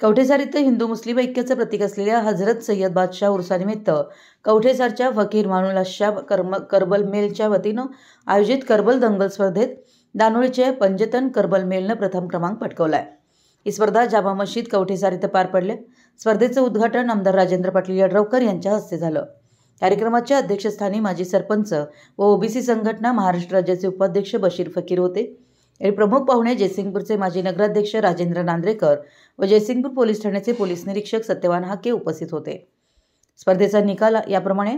कवठेसार इथं हिंदू मुस्लिम ऐक्याचं प्रतीक असलेल्या हजरत सय्यद बादशाह उर्सानिमित्त कवठेसारच्या फकीर मानुलाशाह करबल मेलच्या वतीनं आयोजित करबल दंगल स्पर्धेत दानोळीचे पंजतन करबल मेलनं प्रथम क्रमांक पटकावलाय। ही स्पर्धा जामा मशीद कवठेसार इथं पार पडली। स्पर्धेचं उद्घाटन आमदार राजेंद्र पाटील यड्रावकर यांच्या हस्ते झालं। कार्यक्रमाच्या अध्यक्षस्थानी माजी सरपंच व ओबीसी संघटना महाराष्ट्र राज्याचे उपाध्यक्ष बशीर फकीर होते। यावेळी प्रमुख पाहुणे जयसिंगपूरचे माजी नगराध्यक्ष राजेंद्र नांद्रेकर व जयसिंगपूर पोलीस ठाण्याचे पोलीस निरीक्षक सत्यवान हाके उपस्थित होते। स्पर्धेचा निकाल याप्रमाणे: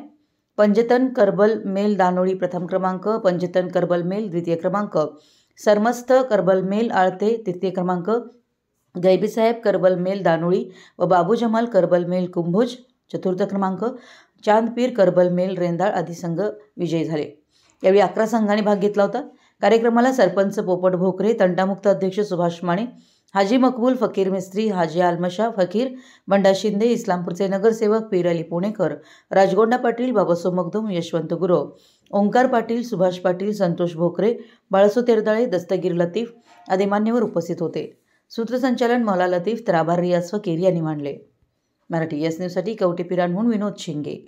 पंजतन करबल मेल दानोळी प्रथम क्रमांक, पंजतन करबल मेल द्वितीय क्रमांक, सरमस्त करबल मेल आळते तृतीय क्रमांक, गैबीसाहेब करबल मेल दानोळी व बाबू जमाल करबल मेल कुंभोज चतुर्थ क्रमांक, चांदपीर करबल मेल रेंदाळ आदी संघ विजयी झाले। यावेळी 11 संघांनी भाग घेतला होता। कार्यक्रमाला सरपंच पोपट भोकरे, तंटामुक्त अध्यक्ष सुभाष माने, हाजी मकबूल फकीर मिस्त्री, हाजी आलमशा फकीर, बंडा शिंदे, इस्लामपूरचे नगरसेवक पीर अली पुणेकर, राजगोंडा पाटील, बाबासो मगदूम, यशवंत गुरव, ओंकार पाटील, सुभाष पाटील, संतोष भोकरे, बाळसो तेरदाळे, दस्तगीर लतीफ आदी मान्यवर उपस्थित होते। सूत्रसंचालन मौला लतीफ तर आभार रियाज फकीर यांनी मानले। मराठी एस न्यूजसाठी कवठेपिरांहून विनोद शिंगे।